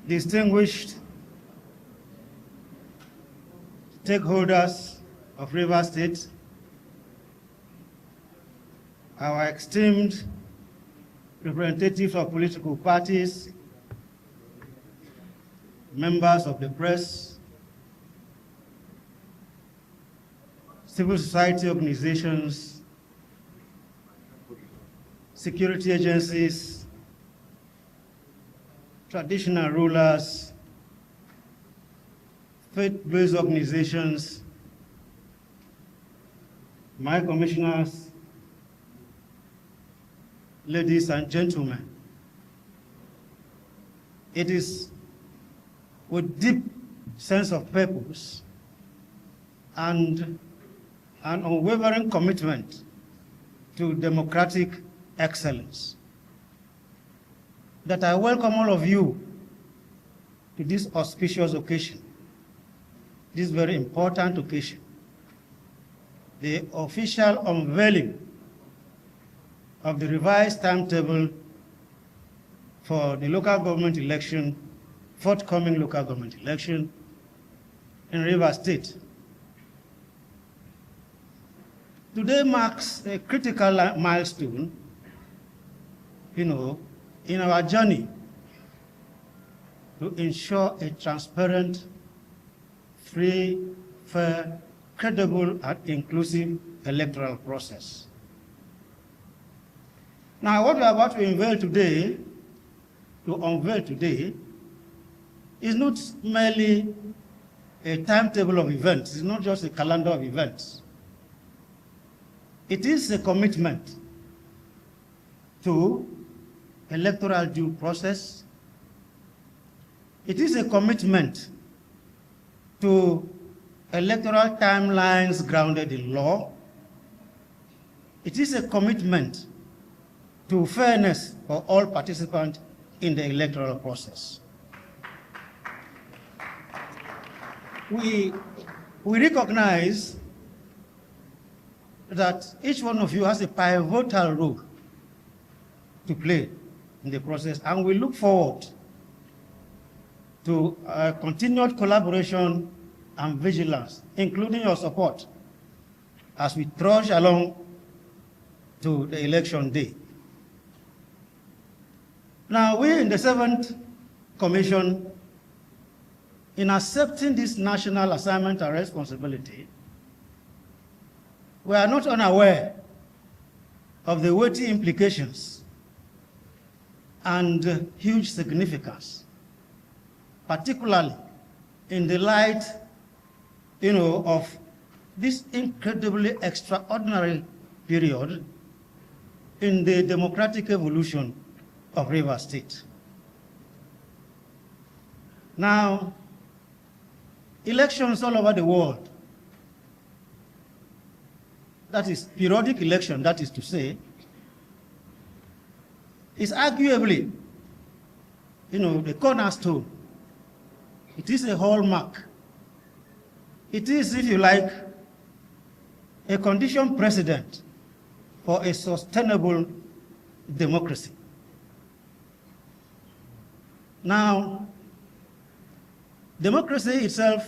distinguished stakeholders of Rivers State, our esteemed representatives of political parties, members of the press, civil society organizations, security agencies, traditional rulers, faith-based organizations, my commissioners, ladies and gentlemen. It is with deep sense of purpose and an unwavering commitment to democratic excellence that I welcome all of you to this auspicious occasion, this very important occasion, the official unveiling of the revised timetable for the local government election, forthcoming local government election in Rivers State. Today marks a critical milestone, in our journey to ensure a transparent, free, fair, credible, and inclusive electoral process. Now, what we are about to unveil today, is not merely a timetable of events. It's not just a calendar of events. It is a commitment to electoral due process. It is a commitment to electoral timelines grounded in law. It is a commitment to fairness for all participants in the electoral process. We recognize that each one of you has a pivotal role to play in the process, and we look forward to continued collaboration and vigilance, including your support as we trudge along to the election day. Now, we in the 7th Commission, in accepting this national assignment and responsibility, we are not unaware of the weighty implications and huge significance, particularly in the light, of this incredibly extraordinary period in the democratic evolution of Rivers State. Now, elections all over the world, that is periodic election, that is to say, is arguably, the cornerstone. It is a hallmark. It is, if you like, a condition precedent for a sustainable democracy. Now, democracy itself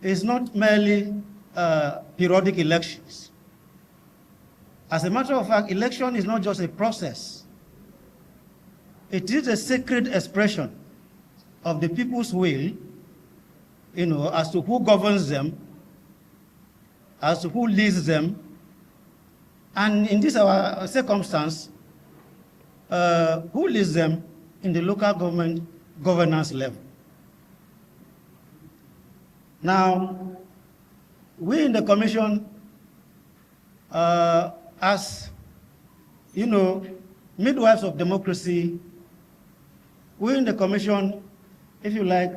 is not merely periodic elections. As a matter of fact, election is not just a process. It is a sacred expression of the people's will, as to who governs them, as to who leads them, and in this our circumstance, who leads them in the local government governance level. Now, we in the Commission, as midwives of democracy, we in the Commission, if you like,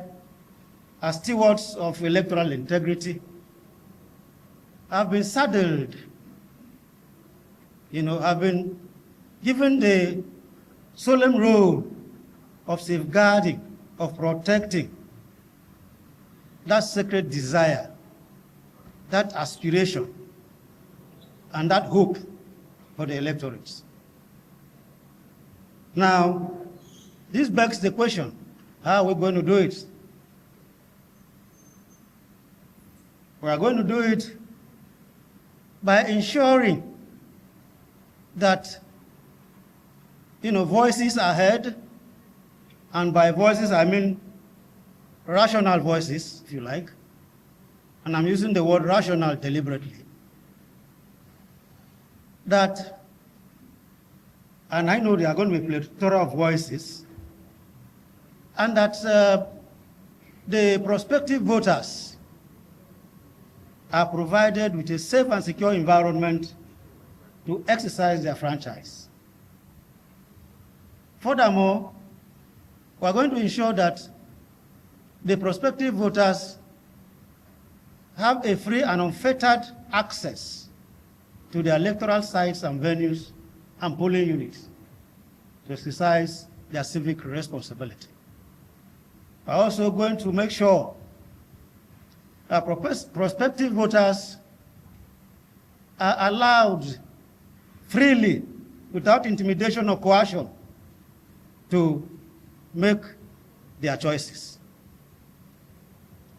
as stewards of electoral integrity, have been saddled, have been given the solemn role of safeguarding, of protecting that sacred desire, that aspiration, and that hope for the electorates. Now, this begs the question, How are we going to do it? We are going to do it by ensuring that voices are heard, and by voices I mean rational voices, if you like, and I'm using the word rational deliberately, that, and I know there are going to be plethora of voices, and that the prospective voters are provided with a safe and secure environment to exercise their franchise. Furthermore, we are going to ensure that the prospective voters have a free and unfettered access to the electoral sites and venues and polling units to exercise their civic responsibility. We are also going to make sure that prospective voters are allowed freely, without intimidation or coercion, to make their choices.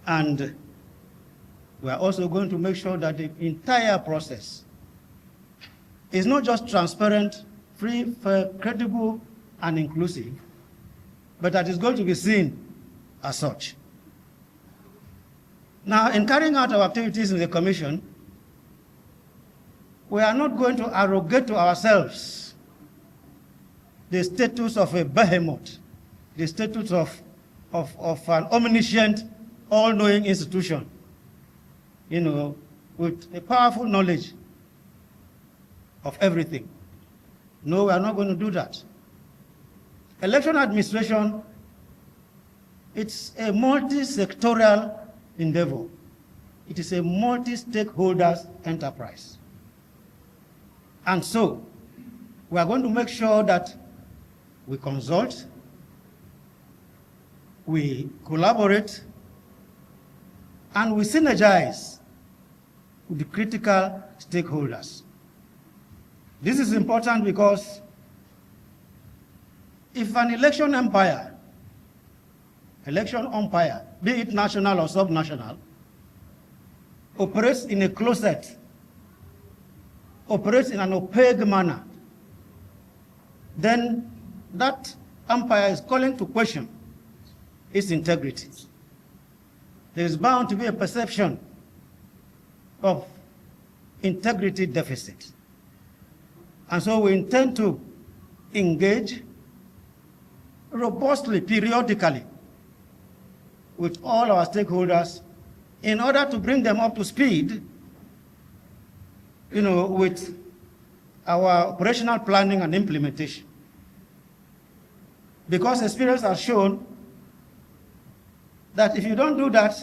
And we are also going to make sure that the entire process is not just transparent, free, fair, credible, and inclusive, but that is going to be seen as such. Now, in carrying out our activities in the Commission, we are not going to arrogate to ourselves the status of a behemoth, the status of an omniscient, all-knowing institution, with a powerful knowledge of everything. No, we are not going to do that. Election administration, it's a multi-sectorial endeavor. It is a multi-stakeholders enterprise. And so, we are going to make sure that we consult, we collaborate, and we synergize with the critical stakeholders. This is important because if an election umpire, be it national or subnational, operates in a closet, operates in an opaque manner, then that umpire is calling to question its integrity. There is bound to be a perception of integrity deficit. And so we intend to engage robustly, periodically, with all our stakeholders in order to bring them up to speed, with our operational planning and implementation. Because experience has shown that if you don't do that,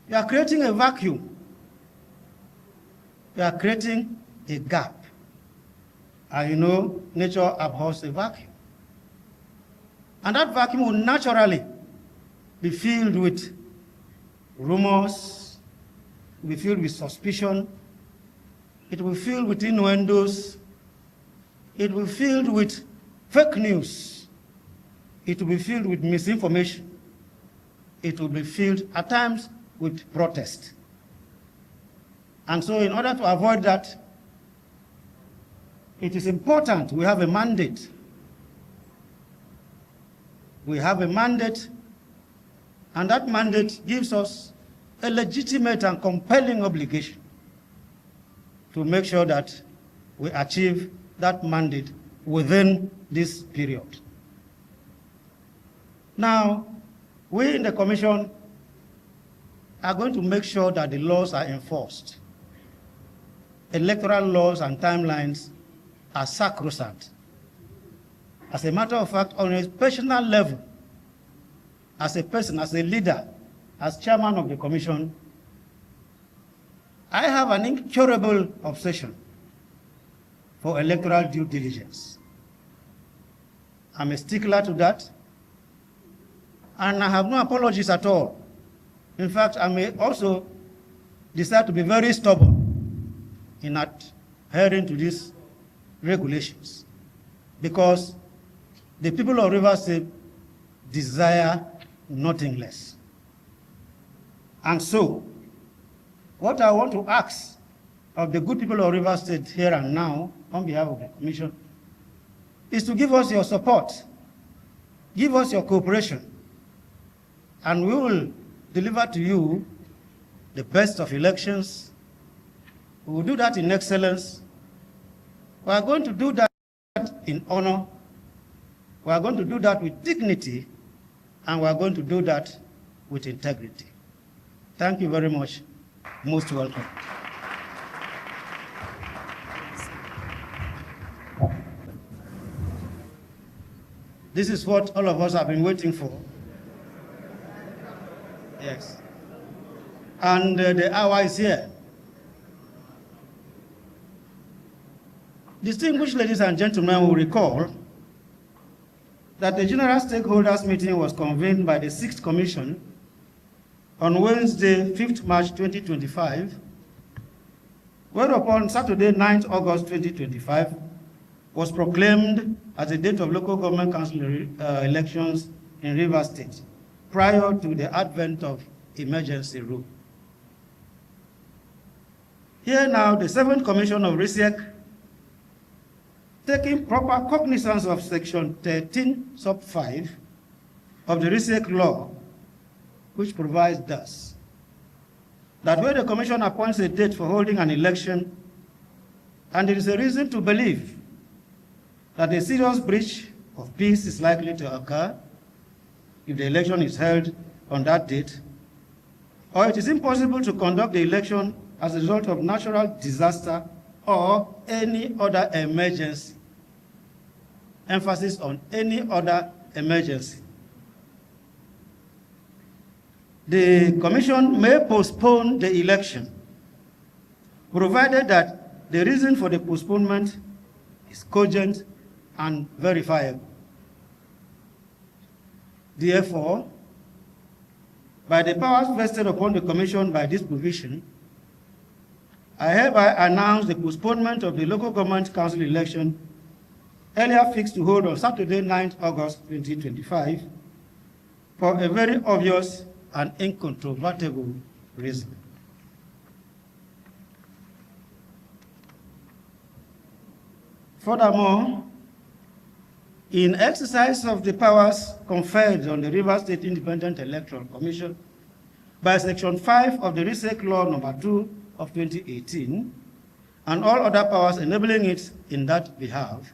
you are creating a vacuum. You are creating a gap. And nature abhors a vacuum. And that vacuum will naturally be filled with rumors, will be filled with suspicion, it will be filled with innuendos, it will be filled with fake news, it will be filled with misinformation, it will be filled at times with protest. And so in order to avoid that, it is important we have a mandate. We have a mandate, and that mandate gives us a legitimate and compelling obligation to make sure that we achieve that mandate within this period. Now, we in the Commission are going to make sure that the laws are enforced. Electoral laws and timelines are sacrosanct. As a matter of fact, on a personal level, as a person, as a leader, as chairman of the Commission, I have an incurable obsession for electoral due diligence. I'm a stickler to that, and I have no apologies at all. In fact, I may also decide to be very stubborn in adhering to these regulations, because the people of Rivers State desire nothing less. And so, what I want to ask of the good people of Rivers State here and now, on behalf of the Commission, is to give us your support, give us your cooperation, and we will deliver to you the best of elections. We will do that in excellence. We are going to do that in honor. We are going to do that with dignity, and we are going to do that with integrity. Thank you very much. Most welcome. This is what all of us have been waiting for. Yes. And the hour is here. Distinguished ladies and gentlemen will recall that the General Stakeholders Meeting was convened by the 6th Commission on Wednesday, 5th March 2025, whereupon Saturday, 9th August 2025, was proclaimed as the date of local government council elections in Rivers State, prior to the advent of emergency rule. Here now, the 7th Commission of RISEC, taking proper cognizance of Section 13, sub 5 of the RISEC law, which provides thus, that when the Commission appoints a date for holding an election, and there is a reason to believe that a serious breach of peace is likely to occur if the election is held on that date, or it is impossible to conduct the election as a result of natural disaster or any other emergency. Emphasis on any other emergency. The Commission may postpone the election, provided that the reason for the postponement is cogent and verifiable. Therefore, by the powers vested upon the Commission by this provision, I hereby announce the postponement of the local government council election earlier fixed to hold on Saturday, 9th August 2025, for a very obvious and incontrovertible reason. Furthermore, in exercise of the powers conferred on the Rivers State Independent Electoral Commission by Section 5 of the RISEC Law Number 2 of 2018, and all other powers enabling it in that behalf,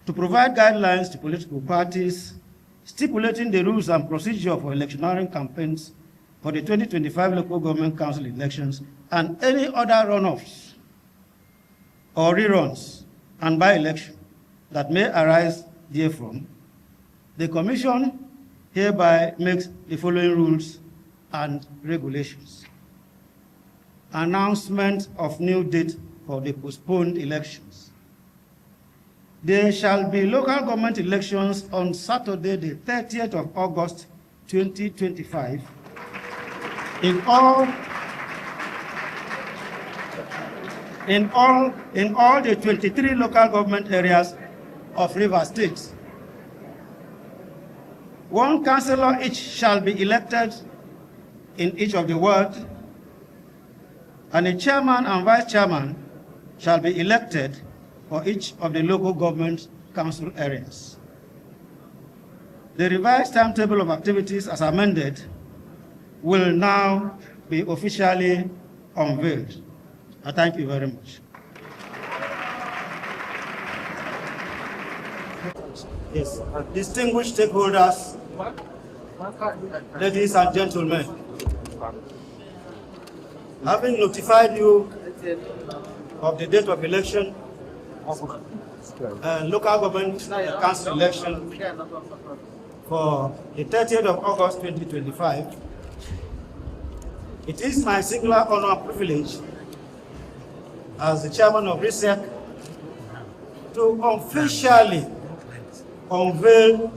to provide guidelines to political parties, stipulating the rules and procedure for electioneering campaigns for the 2025 local government council elections and any other runoffs or reruns and by-election that may arise therefrom, the Commission hereby makes the following rules and regulations. Announcement of new date for the postponed elections. There shall be local government elections on Saturday, the 30th of August, 2025, in all the 23 local government areas of Rivers State. One councillor each shall be elected in each of the wards, and a chairman and vice chairman shall be elected for each of the local government council areas. The revised timetable of activities as amended will now be officially unveiled. I thank you very much. Yes, distinguished stakeholders, ladies and gentlemen, having notified you of the date of election, local government council election for the 30th of August 2025, it is my singular honor and privilege as the chairman of RISEC to officially unveil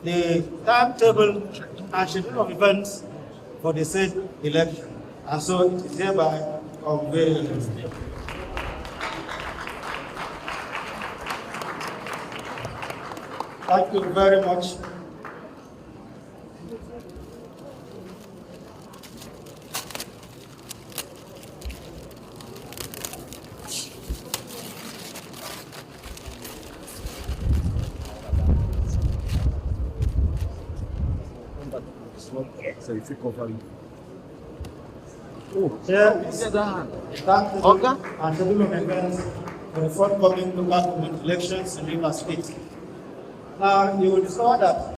the timetable and schedule of events for the said election. And so it is hereby unveiled. Thank you very much. So if you cover it. Chair, thank the and schedule of events for the forthcoming local government elections in Rivers State. Now, you will discover that